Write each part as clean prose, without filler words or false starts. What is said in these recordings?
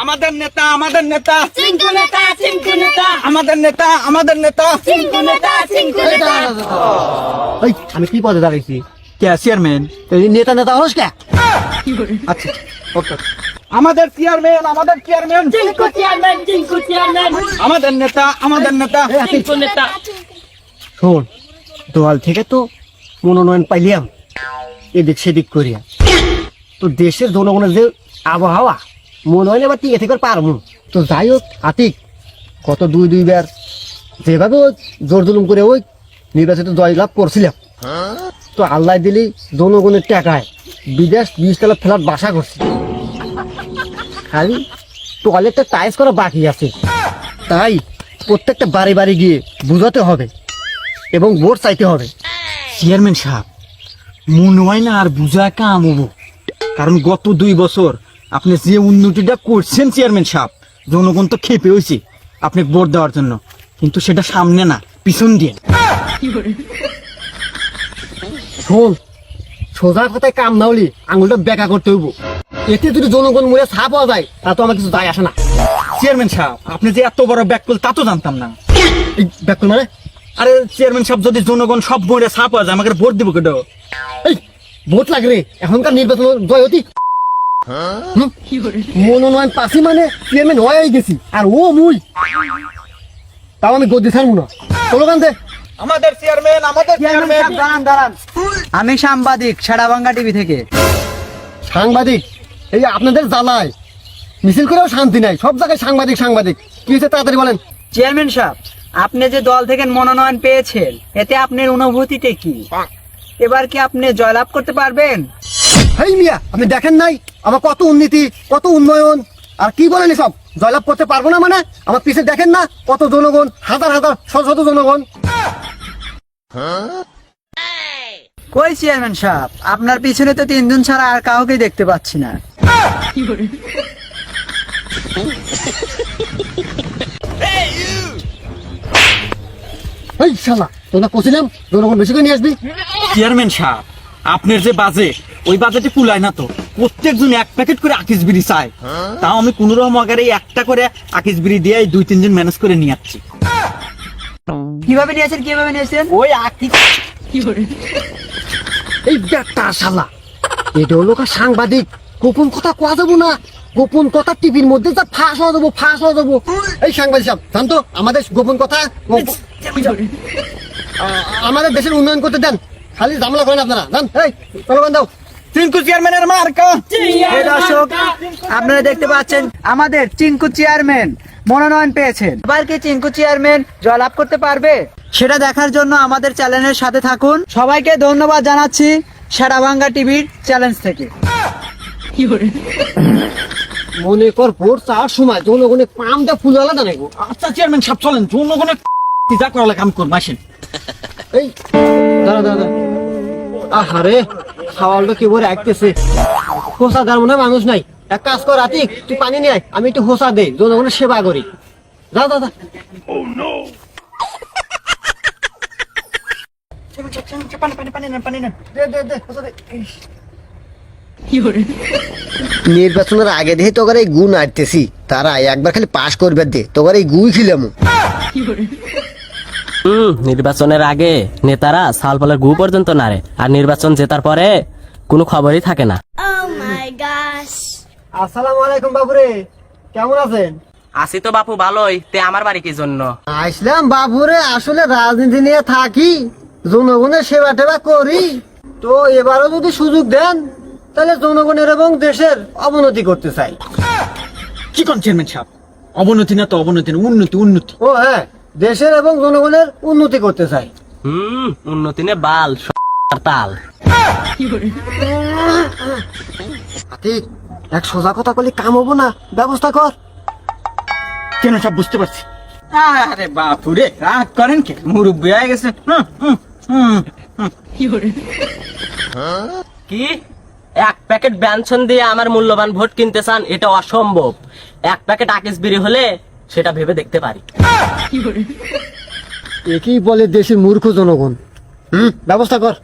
আমাদের নেতা আমাদের নেতা চিঙ্কু নেতা চিঙ্কু নেতা আমাদের নেতা আমাদের নেতা চিঙ্কু নেতা চিঙ্কু নেতা এই আমি কি পদে দাঁড়াইছি? কে চেয়ারম্যান? এই নেতা নেতা হস কে? আচ্ছা ওকে আমাদের chairman Chinku chairman Chinku chairman আমাদের নেতা আমাদের নেতা চিঙ্কু নেতা শোন, দল থেকে তো মনোনয়ন পাইলাম এদিক সেদিক করিয়া, তো দেশের জনগণের যে আবহাওয়া মনে হয় না এবার টিকে থেকে পারবো। তো যাই হোক আতিক, গত দুইবার যেভাবে জোর জুলুম করে ওই নির্বাচিত জয়লাভ করছিলাম, তো আল্লাহ দিলি জনগণের টাকায় বিদেশ 20 তলা ফ্ল্যাট বাসা করছি, খালি টয়লেটটা টাইস করা বাকি আছে। তাই প্রত্যেকটা বাড়ি বাড়ি গিয়ে বুঝাতে হবে এবং ভোট চাইতে হবে। চেয়ারম্যান সাহেব মনে হয় না আর বুঝা কাম হবো, কারণ গত 2 বছর আপনি যে উন্নতিটা করছেন চেয়ারম্যান সাহেব, জনগণ তো খেপে হয়েছে আপনি ভোট দেওয়ার জন্য, কিন্তু সেটা সামনে না পিছন দিয়ে। শোন, সোজা কথায় কাম না হলে আঙুলটা বেকা করতে হইব। এতে যদি জনগণ মরে ছাপ পাওয়া যায় তা তো আমার কিছু যায় আসে না। চেয়ারম্যান সাহেব আপনি যে এত বড় ব্যাকল তা তো জানতাম না। এই ব্যাকুল মানে আরে চেয়ারম্যান সাহেব যদি জনগণ সব ভোটে ছাপ পাওয়া যায় আমাকে ভোট দিব কেন? এই ভোট লাগে রে, এখনকার নির্বাচন জয় হতি মনোনয়ন পাশি মানে চেয়ারম্যান হয়ে গেছি, আর ও মুই তাও আমি গদি ছাড়বো না। চলো কান্দে আমাদের চেয়ারম্যান আমাদের চেয়ারম্যান। দাঁড়ান, আমি সাংবাদিক সারাবাংলা টিভি থেকে। সাংবাদিক এই আপনাদের জ্বালায় মিছিল করেও শান্তি নাই, সব জায়গায় সাংবাদিক সাংবাদিক। কি হয়েছে তাড়াতাড়ি বলেন। চেয়ারম্যান সাহেব, আপনি যে দল থেকে মনোনয়ন পেয়েছেন এতে আপনার অনুভূতিটা কি? এবার কি আপনি জয়লাভ করতে পারবেন? হেই মিয়া, আপনি দেখেন নাই আমার কত উন্নতি, কত উন্নয়ন, আর কি বলেন সব জয়লাভ করতে পারবো না মানে? আমার পিছে দেখেন না কত জনগণ, হাজার হাজার শত শত জনগণ। কই চেয়ারম্যান সাহেব, আপনার পিছনে তো 3 জন ছাড়া আর কাউকে দেখতে পাচ্ছি না। এই শালা, তোরা কছিলাম জনগণ বেশি করে নিয়ে আসবি। চেয়ারম্যান সাহেব আপনার যে বাজেট, ওই বাজেটে কুলায় না তো। প্রত্যেকজন 1 প্যাকেট করে আকিস বিড়ি চায়, তাও আমি কোন রকম আকারে একটা করে আকিস বিড়ি দিয়ে 2-3 জন ম্যানেজ করে নিয়ে আসছি। কিভাবে নিয়েছেন? ওই আকিস এই ব্যাটা শালা, এটা হলো সাংবাদিক, গোপন কথা কোয়া যাবো না। গোপন কথা টিভির মধ্যে যা ফাঁস হয়ে যাবো। এই সাংবাদিক সাহেব জানতো আমাদের গোপন কথা আমাদের দেশের উন্নয়ন করতে দেন, খালি ঝামেলা করেন আপনারা। জান এই চলো দাও। চিঙ্কু চেয়ারম্যানের মার্কা। এই দর্শক, আপনারা দেখতে পাচ্ছেন আমাদের চিঙ্কু চেয়ারম্যান মনোনয়ন পেয়েছেন। এবার কি চিঙ্কু চেয়ারম্যান জয়লাভ করতে পারবে? সেটা দেখার জন্য আমাদের চ্যানেলের সাথে থাকুন। সবাইকে ধন্যবাদ জানাচ্ছি সারাবাংলা টিভির চ্যানেল থেকে। মনে কর ভোট চাওয়ার সময় জনগণের পামটা ফুল আলাদা নাই গো। আচ্ছা চেয়ারম্যান সাহেব চলেন, জনগণের যা করা লাগে আমি করবো, আসেন। এই দাঁড়া আহারে সওয়ালটা কি বলে আইতেছে, হোসা দেওয়ার মনে হয় মানুষ নাই। এক কাজ কর আতিক, তুই পানি নিয়ে আয়, আমি একটু হোসা দেই, জনগণের সেবা করি। যা নির্বাচনের আগে দেখে তোর এই গুণ আটতেছি, তারা একবার খালি পাস করবে দে, তোর এই গুই খিলাম। নির্বাচনের আগে নেতারা সালপালের গু পর্যন্ত নাড়ে, আর নির্বাচন জেতার পরে কোনো খবরই থাকে না। Oh my gosh আসসালামু আলাইকুম বাবুরে, কেমন আছেন? আসি তো বাপু ভালোই, তে আমার বাড়ি কি জন্য? আসলাম বাবুরে, আসলে রাজনীতি নিয়ে থাকি, জনগণের সেবা টেবা করি, তো এবারও যদি সুযোগ দেন তাহলে জনগণের এবং দেশের অবনতি করতে চাই। কি কোন চেয়ারম্যান সাহেব, অবনতি না তো অবনতি না, উন্নতি। ও হ্যাঁ, দেশের এবং জনগণের উন্নতি করতে চাই। উন্নতি নে বাল তাল। আতিক, এক সোজা কথা বলি কাম হবো না, ব্যবস্থা কর। কেন সব বুঝতে পারছি। আরে বাপুরে রাগ করেন কে, মুরব্বী হয়ে গেছে। কি 1 প্যাকেট ব্যঞ্জন দিয়ে আমার মূল্যবান ভোট কিনতে চান? এটা অসম্ভব। 1 প্যাকেট আকিস বিড়ি হলে সেটা ভেবে দেখতে পারি। একই বলে দেশের মূর্খ জনগণ। ব্যবস্থা কর।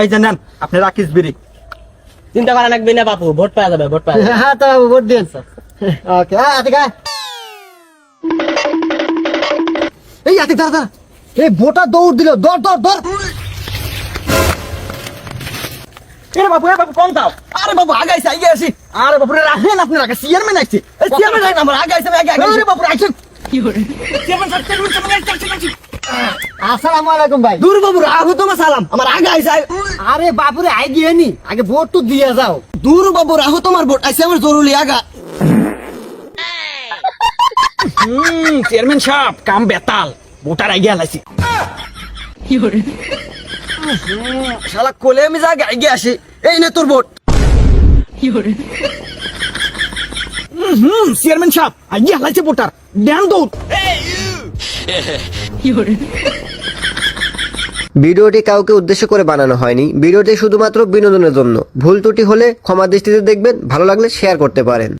এই জানেন আপনি রাকিস বিড়ি চিন্তা করা লাগবে না বাপু, ভোট পাওয়া যাবে, ভোট পাওয়া যাবে। হ্যাঁ তো ভোট দিন ওকে আতিক এই আতিক দাদা এই ভোটার দৌড় দিল দৌড় দৌড় দৌড় এরে বাবু কম দাও। আরে বাবু আগাইছে আগে আসি। আরে বাবু রাখেন, আপনি রাখেন, চেয়ারম্যান আসছে। চেয়ারম্যান রাখেন, আমরা আগে আইছে আগে আগে। আরে বাবু রাখেন। চেয়ারম্যান সাহেব, আসসালামু আলাইকুম ভাই। দূর বাবু রাখো তোমার সালাম, আমার আগে আইছে। আরে বাপুরে আই গিয়ে নি আগে ভোট তো দিয়ে যাও। দূর বাবু রাখো তোমার ভোট আইছে, আমার জরুরি আগা। চেয়ারম্যান সাহেব কাম বেতাল, ভোটার আগে আলাইছি। শালা কোলে আমি যা আগে আসি, এই নে তোর ভোট। চেয়ারম্যান সাহেব আগে আলাইছে ভোটার, দেন দৌড়। ভিডিওটি কাউকে উদ্দেশ্য করে বানানো হয়নি। ভিডিওটি শুধুমাত্র বিনোদনের জন্য। ভুল ত্রুটি হলে ক্ষমা দৃষ্টিতে দেখবেন। ভালো লাগলে শেয়ার করতে পারেন।